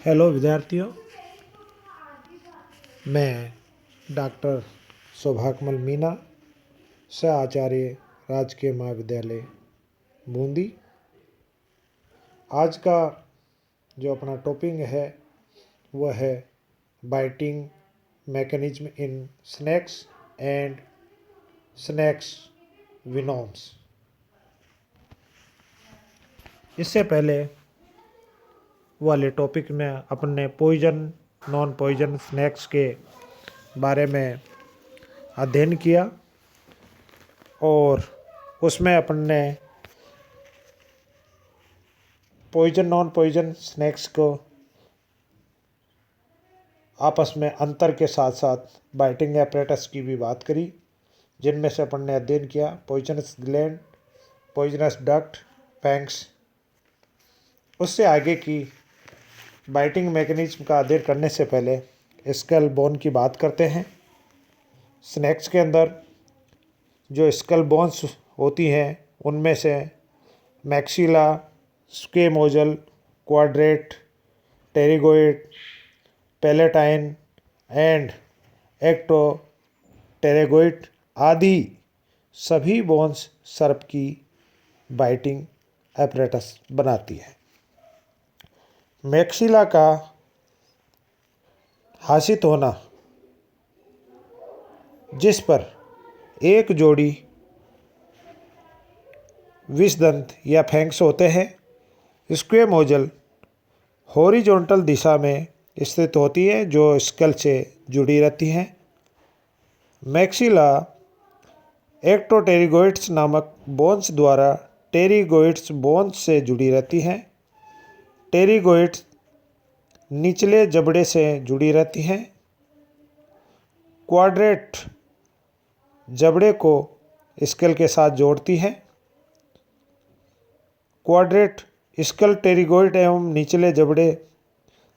Hello विद्यार्थियों, मैं doctor शोभाकमल Meena, सह आचार्य राजकीय महाविद्यालय बूंदी। आज का जो अपना टॉपिक है वह है biting mechanism in snakes and snakes venoms. इससे पहले वाले टॉपिक में अपने पॉइजन नॉन पॉइजन स्नैक्स के बारे में अध्ययन किया और उसमें अपन ने पॉइजन नॉन पॉइजन स्नैक्स को आपस में अंतर के साथ साथ बाइटिंग एपरेटस की भी बात करी, जिनमें से अपन ने अध्ययन किया poisonous gland, poisonous duct, fangs. उससे आगे की बाइटिंग मैकेनिज्म का अध्ययन करने से पहले स्कल बोन की बात करते हैं। स्नैक्स के अंदर जो स्कल बोन्स होती हैं उनमें से maxilla, squamosal, quadrate, pterygoid, palatine and ectopterygoid आदि सभी बोन्स सर्प की बाइटिंग एपरेटस बनाती है। मैक्सिला का हासित होना, जिस पर एक जोड़ी विषदंत या फैंक्स होते हैं। स्क्वेमोजल हॉरिजॉन्टल दिशा में स्थित होती है जो स्कल से जुड़ी रहती हैं। मैक्सिला एक्टोटेरिगोइड्स नामक बोन्स द्वारा टेरिगोइड्स बोन्स से जुड़ी रहती हैं। टेरिगोइड्स निचले जबड़े से जुड़ी रहती हैं। क्वाड्रेट जबड़े को स्कल के साथ जोड़ती है। क्वाड्रेट स्कल टेरिगोइड एवं निचले जबड़े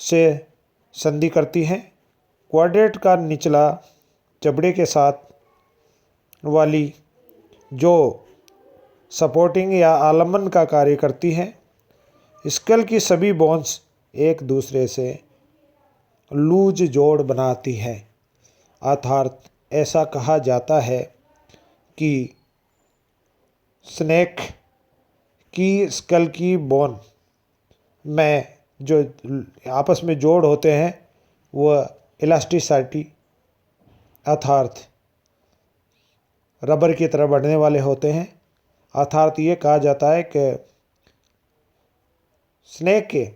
से संधि करती हैं। क्वाड्रेट का निचला जबड़े के साथ वाली जो सपोर्टिंग या आलम्बन का कार्य करती है। स्कल की सभी बोन्स एक दूसरे से लूज जोड़ बनाती है, अर्थात ऐसा कहा जाता है कि स्नैक की स्कल की बोन में जो आपस में जोड़ होते हैं वह इलास्टिसिटी अर्थात रबर की तरह बढ़ने वाले होते हैं। अर्थात ये कहा जाता है कि स्नैक के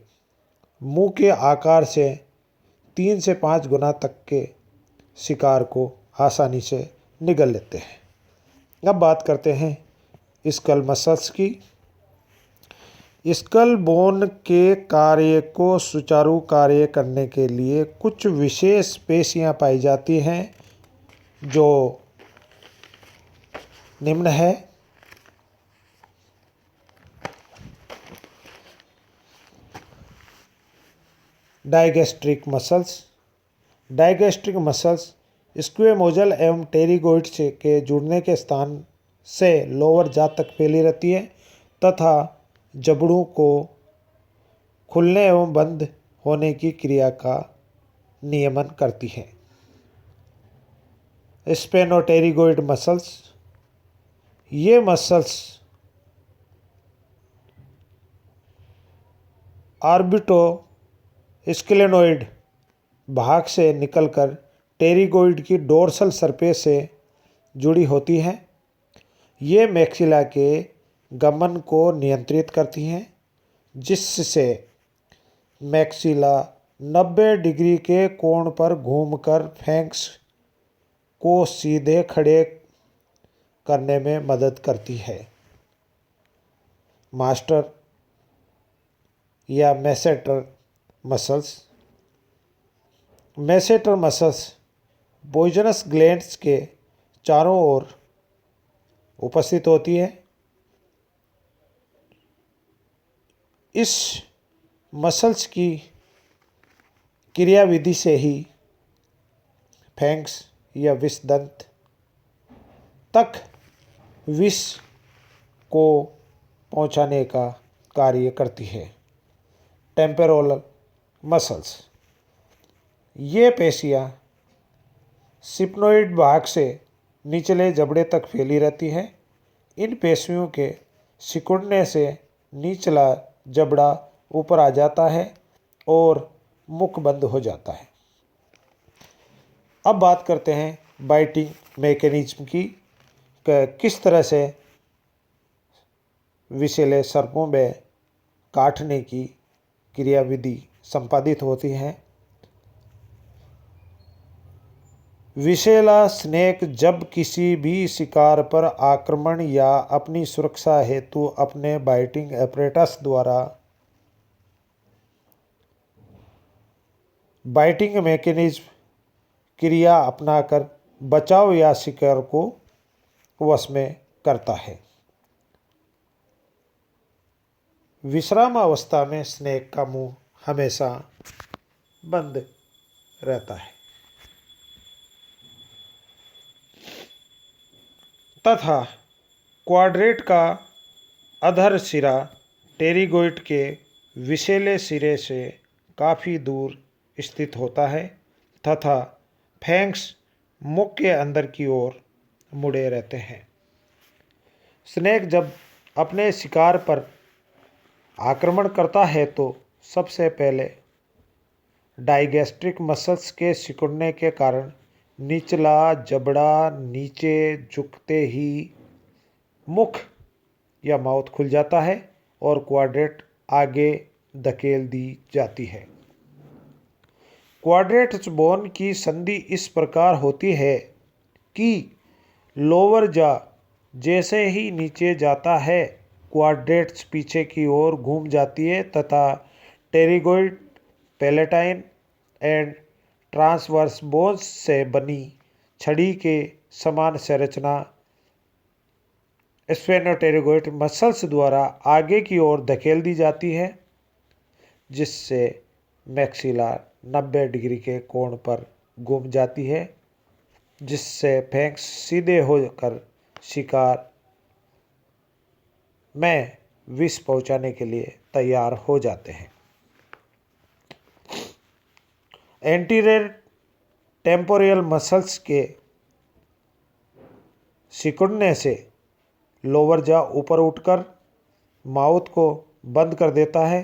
मुंह के आकार से 3 से 5 गुना तक के शिकार को आसानी से निगल लेते हैं। अब बात करते हैं स्कल मसल्स की। स्कल बोन के कार्य को सुचारू कार्य करने के लिए कुछ विशेष पेशियां पाई जाती हैं जो निम्न है। Digastric muscles. डाइगैस्ट्रिक मसल्स स्क्वेमोजल एवं टेरिगोइड के जुड़ने के स्थान से लोअर जात तक फैली रहती है तथा जबड़ों को खुलने एवं बंद होने की क्रिया का नियमन करती है। स्पेनोटेरिगोइड मसल्स, ये मसल्स ऑर्बिटो स्क्लेनोइड भाग से निकलकर टेरिगोइड की डोर्सल सरफेस से जुड़ी होती हैं। ये मैक्सिला के गमन को नियंत्रित करती हैं, जिससे मैक्सिला 90 डिग्री के कोण पर घूमकर फैंक्स को सीधे खड़े करने में मदद करती है। मास्टर या masseter muscles. Masseter muscles poisonous glands के चारों ओर उपस्थित होती है। इस मसल्स की क्रियाविधि से ही फैंक्स या विषदंत तक विष को पहुंचाने का कार्य करती है। Temporal muscles. ये पेशियाँ सिप्नोइड भाग से निचले जबड़े तक फैली रहती है। इन पेशियों के सिकुड़ने से निचला जबड़ा ऊपर आ जाता है और मुख बंद हो जाता है। अब बात करते हैं बाइटिंग मैकेनिज्म की, किस तरह से विषैले सर्पों में काटने की क्रियाविधि संपादित होती है। विषैला स्नेक जब किसी भी शिकार पर आक्रमण या अपनी सुरक्षा हेतु अपने बाइटिंग एपरेटस द्वारा बाइटिंग मैकेनिज्म क्रिया अपनाकर बचाव या शिकार को वश में करता है। विश्राम अवस्था में स्नेक का मुंह हमेशा बंद रहता है तथा क्वाड्रेट का अधर सिरा टेरिगोइड के विषैले सिरे से काफ़ी दूर स्थित होता है तथा फैंक्स मुख के अंदर की ओर मुड़े रहते हैं। स्नेक जब अपने शिकार पर आक्रमण करता है तो सबसे पहले डाइगैस्ट्रिक मसल्स के सिकुड़ने के कारण निचला जबड़ा नीचे झुकते ही मुख या माउथ खुल जाता है और क्वाड्रेट आगे धकेल दी जाती है। क्वाड्रेट्स बोन की संधि इस प्रकार होती है कि लोअर जा जैसे ही नीचे जाता है क्वाड्रेट्स पीछे की ओर घूम जाती है तथा pterygoid, palatine and transverse bones से बनी छड़ी के समान संरचना स्फेनोटेरिगोइड मसल्स द्वारा आगे की ओर धकेल दी जाती है, जिससे मैक्सिला 90 डिग्री के कोण पर घूम जाती है, जिससे फैंक्स सीधे होकर शिकार में विष पहुंचाने के लिए तैयार हो जाते हैं। एंटीरियर टेम्पोरियल मसल्स के सिकुड़ने से लोअर जॉ ऊपर उठकर माउथ को बंद कर देता है,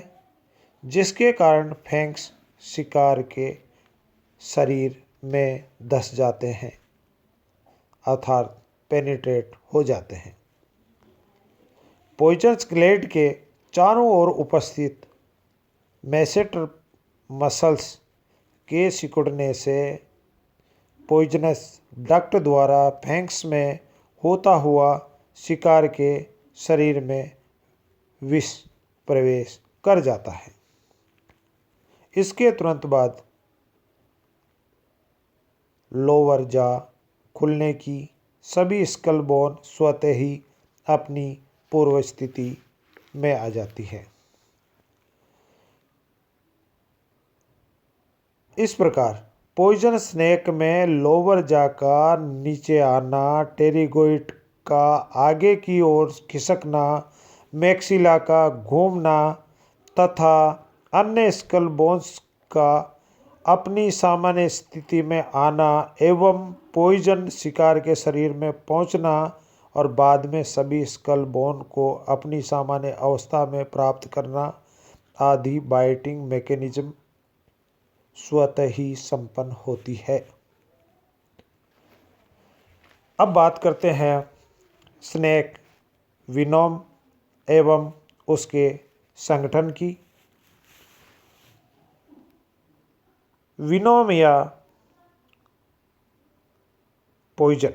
जिसके कारण फैंक्स शिकार के शरीर में धंस जाते हैं अर्थात पेनिट्रेट हो जाते हैं। पॉइजनस ग्लैंड के चारों ओर उपस्थित मैसेटर मसल्स के सिकुड़ने से पॉइजनस डक्ट द्वारा फैंक्स में होता हुआ शिकार के शरीर में विष प्रवेश कर जाता है। इसके तुरंत बाद लोअर जॉ खुलने की सभी स्कल बोन स्वतः ही अपनी पूर्व स्थिति में आ जाती है। इस प्रकार पॉइजन स्नेक में लोअर जॉ का नीचे आना, टेरिगोइड का आगे की ओर खिसकना, मैक्सिला का घूमना तथा अन्य स्कल बोन्स का अपनी सामान्य स्थिति में आना एवं पॉइजन शिकार के शरीर में पहुंचना और बाद में सभी स्कल बोन को अपनी सामान्य अवस्था में प्राप्त करना आदि बाइटिंग मैकेनिज्म स्वतः ही संपन्न होती है। अब बात करते हैं स्नेक विनोम एवं उसके संगठन की। विनोम या पॉइजन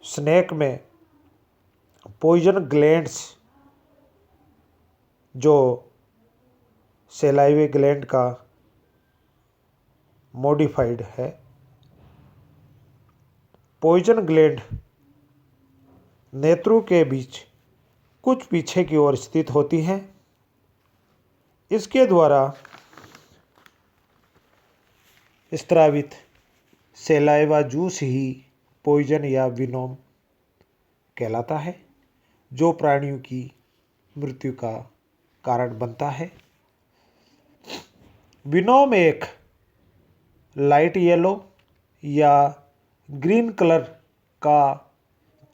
स्नेक में पॉइजन ग्लैंड्स जो सेलाइवे ग्लैंड का मॉडिफाइड है। पॉइजन ग्लैंड नेत्रों के बीच कुछ पीछे की ओर स्थित होती हैं। इसके द्वारा स्त्रावित सेलाइवा जूस ही पॉइजन या विनोम कहलाता है, जो प्राणियों की मृत्यु का कारण बनता है। विनोम एक लाइट येलो या ग्रीन कलर का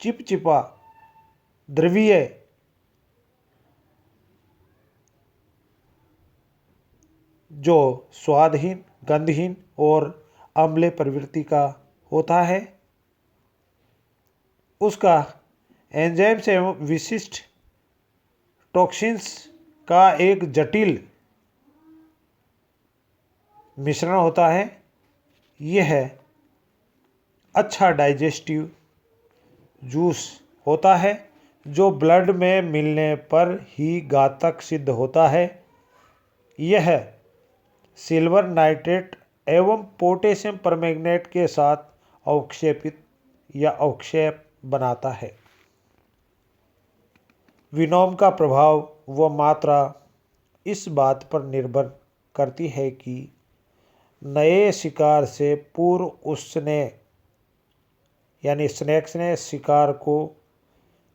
चिपचिपा द्रव्य जो स्वादहीन, गंधहीन और अम्लीय प्रवृत्ति का होता है। उसका एंजाइम्स एवं विशिष्ट टॉक्सिन्स का एक जटिल मिश्रण होता है। यह अच्छा डाइजेस्टिव जूस होता है जो ब्लड में मिलने पर ही घातक सिद्ध होता है। यह सिल्वर नाइट्रेट एवं पोटेशियम परमैंगनेट के साथ अवक्षेपित या अवक्षेप बनाता है। विनोम का प्रभाव व मात्रा इस बात पर निर्भर करती है कि नए शिकार से पूर्व उसने यानी स्नेक्स ने शिकार को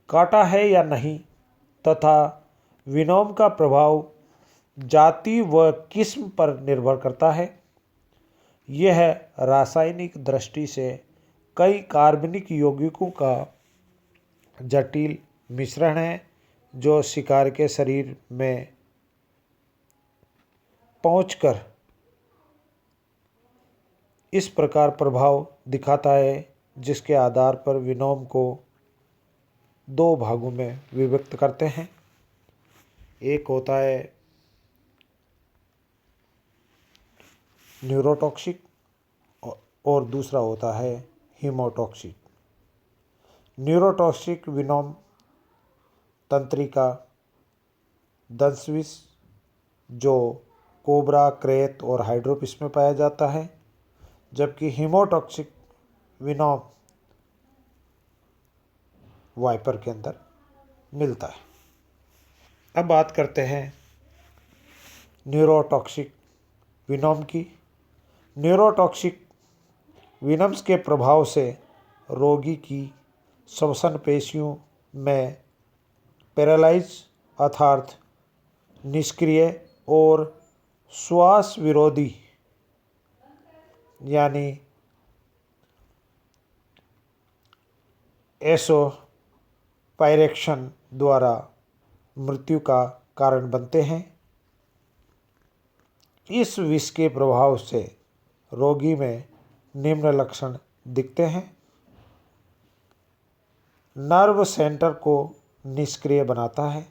काटा है या नहीं, तथा विनोम का प्रभाव जाति व किस्म पर निर्भर करता है। यह रासायनिक दृष्टि से कई कार्बनिक यौगिकों का जटिल मिश्रण है जो शिकार के शरीर में पहुंचकर इस प्रकार प्रभाव दिखाता है, जिसके आधार पर विनोम को दो भागों में विभक्त करते हैं। एक होता है न्यूरोटॉक्सिक और दूसरा होता है हीमोटॉक्सिक। न्यूरोटॉक्सिक विनोम तंत्रिका दंशविष जो कोबरा, क्रेत और हाइड्रोपिस में पाया जाता है, जबकि हीमोटॉक्सिक विनोम वाइपर के अंदर मिलता है। अब बात करते हैं न्यूरोटॉक्सिक विनोम की। न्यूरोटॉक्सिक विनम्स के प्रभाव से रोगी की श्वसन पेशियों में पैरालाइज अर्थात निष्क्रिय और श्वास विरोधी यानी एसोपायरेक्शन द्वारा मृत्यु का कारण बनते हैं। इस विष के प्रभाव से रोगी में निम्न लक्षण दिखते हैं। नर्व सेंटर को निष्क्रिय बनाता है।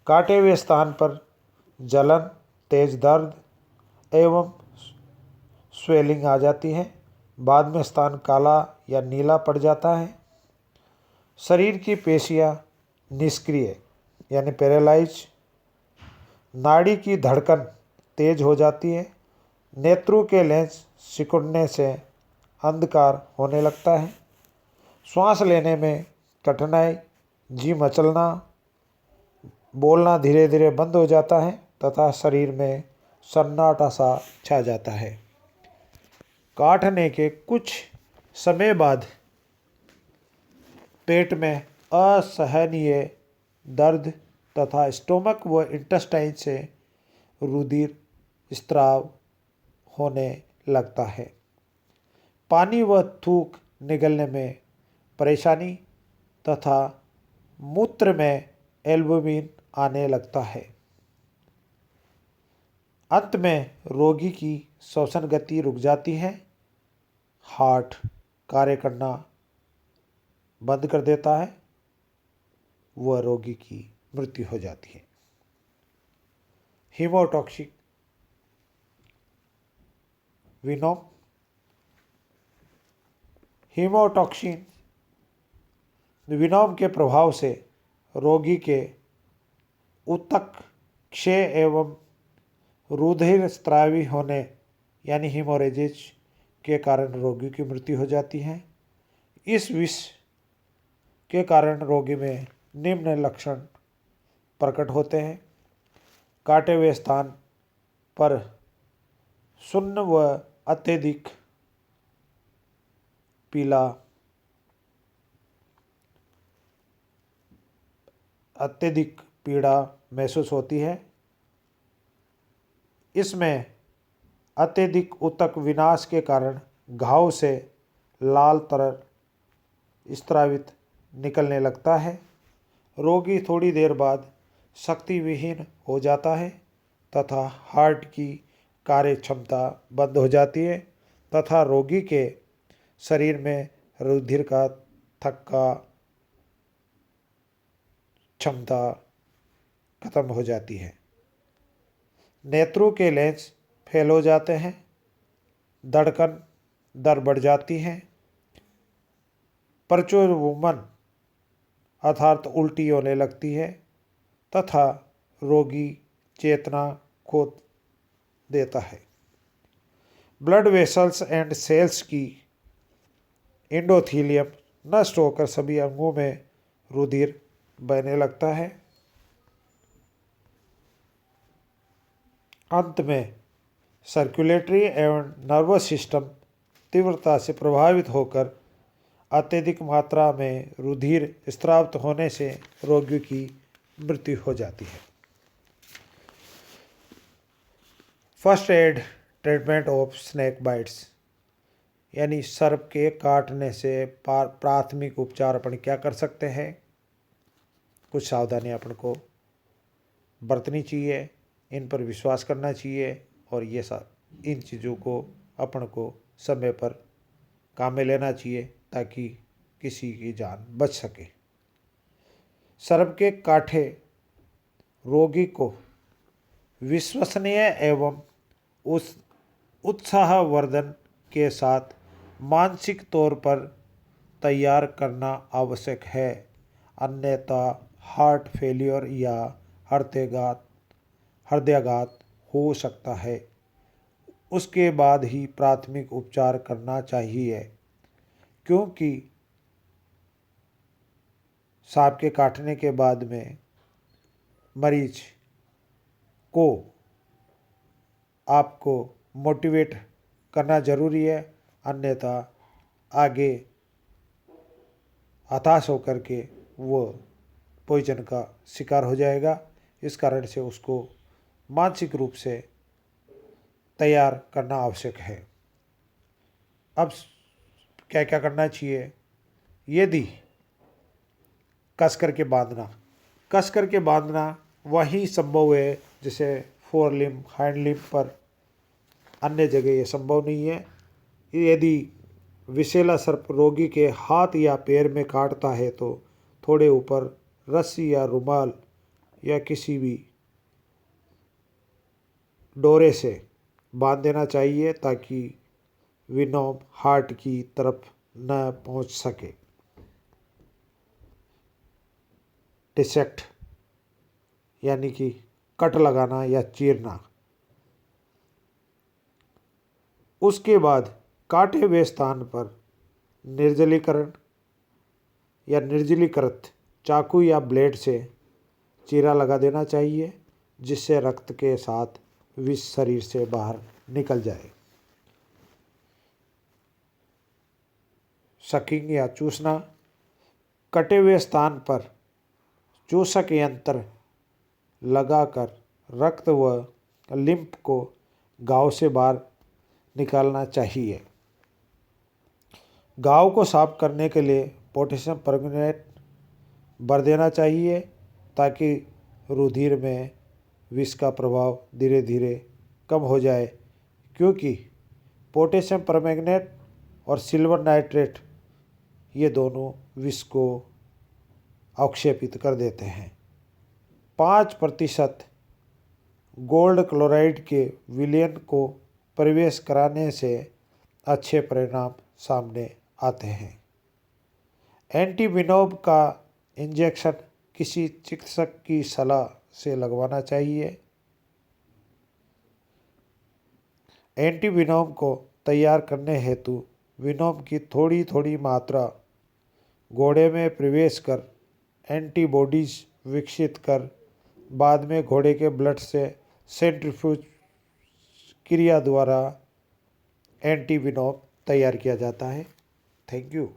काटे हुए स्थान पर जलन, तेज दर्द एवं स्वेलिंग आ जाती है। बाद में स्थान काला या नीला पड़ जाता है। शरीर की पेशियां निष्क्रिय यानी पैरालाइज। नाड़ी की धड़कन तेज हो जाती है। नेत्रों के लेंस सिकुड़ने से अंधकार होने लगता है। श्वास लेने में कठिनाई, जी मचलना, बोलना धीरे धीरे बंद हो जाता है तथा शरीर में सन्नाटा सा छा जाता है। काटने के कुछ समय बाद पेट में असहनीय दर्द तथा स्टोमक व इंटेस्टाइन से रुधिर स्राव होने लगता है। पानी व थूक निगलने में परेशानी तथा मूत्र में एल्बुमिन आने लगता है। अंत में रोगी की श्वसन गति रुक जाती है। हार्ट कार्य करना बंद कर देता है। वह रोगी की मृत्यु हो जाती है। Haemotoxic venom. हीमोटॉक्सिन विनोम के प्रभाव से रोगी के ऊतक क्षय एवं रुधिर स्रावी होने यानी हीमोरेजिज के कारण रोगी की मृत्यु हो जाती है। इस विष के कारण रोगी में निम्न लक्षण प्रकट होते हैं। काटे हुए स्थान पर सुन्न व अत्यधिक पीड़ा महसूस होती है। इसमें अत्यधिक ऊतक विनाश के कारण घाव से लाल तरल स्रावित निकलने लगता है। रोगी थोड़ी देर बाद शक्ति विहीन हो जाता है तथा हार्ट की कार्य क्षमता बंद हो जाती है तथा रोगी के शरीर में रुधिर का थक्का क्षमता खत्म हो जाती है। नेत्रों के लेंस फेल हो जाते हैं, धड़कन दर बढ़ जाती है, प्रचुरवुमन अर्थात उल्टी होने लगती है तथा रोगी चेतना खो देता है। ब्लड वेसल्स एंड सेल्स की एंडोथीलियम नष्ट होकर सभी अंगों में रुधिर बहने लगता है। अंत में सर्कुलेटरी एवं नर्वस सिस्टम तीव्रता से प्रभावित होकर अत्यधिक मात्रा में रुधिर स्रावित होने से रोगी की मृत्यु हो जाती है। First aid treatment of snake bites यानी सर्प के काटने से प्राथमिक उपचार अपन क्या कर सकते हैं। कुछ सावधानियां अपन को बरतनी चाहिए, इन पर विश्वास करना चाहिए और ये इन चीज़ों को अपन को समय पर काम में लेना चाहिए ताकि किसी की जान बच सके। सर्प के काटे रोगी को विश्वसनीय एवं उस उत्साहवर्धन के साथ मानसिक तौर पर तैयार करना आवश्यक है, अन्यथा हार्ट फेलियर या हृदयाघात हो सकता है। उसके बाद ही प्राथमिक उपचार करना चाहिए, क्योंकि सांप के काटने के बाद में मरीज को आपको मोटिवेट करना ज़रूरी है, अन्यथा आगे हताश होकर के वो पॉइजन का शिकार हो जाएगा। इस कारण से उसको मानसिक रूप से तैयार करना आवश्यक है। अब क्या क्या करना चाहिए। यदि कस करके बांधना वही संभव है जैसे फोर लिम्ब हाइंड लिम्ब पर, अन्य जगह ये संभव नहीं है। यदि विषैला सर्प रोगी के हाथ या पैर में काटता है तो थोड़े ऊपर रस्सी या रुमाल या किसी भी डोरे से बांध देना चाहिए ताकि विनोम हार्ट की तरफ न पहुंच सके। डिसेक्ट यानी कि कट लगाना या चीरना। उसके बाद काटे हुए स्थान पर निर्जलीकरण या निर्जलीकृत चाकू या ब्लेड से चीरा लगा देना चाहिए, जिससे रक्त के साथ विष शरीर से बाहर निकल जाए। सकिंग या चूसना। कटे हुए स्थान पर चूसक यंत्र लगाकर रक्त व लिम्फ को घाव से बाहर निकालना चाहिए। घाव को साफ करने के लिए पोटेशियम परमंगनेट भर देना चाहिए ताकि रुधिर में विष का प्रभाव धीरे धीरे कम हो जाए, क्योंकि पोटेशियम परमैंगनेट और सिल्वर नाइट्रेट ये दोनों विष को अवक्षेपित कर देते हैं। 5% गोल्ड क्लोराइड के विलयन को प्रवेश कराने से अच्छे परिणाम सामने आते हैं। एंटीविनोम का इंजेक्शन किसी चिकित्सक की सलाह से लगवाना चाहिए। एंटीविनोम को तैयार करने हेतु विनोम की थोड़ी थोड़ी मात्रा घोड़े में प्रवेश कर एंटीबॉडीज विकसित कर बाद में घोड़े के ब्लड से सेंट्रीफ्यूज क्रिया द्वारा एंटीविनोम तैयार किया जाता है। Thank you.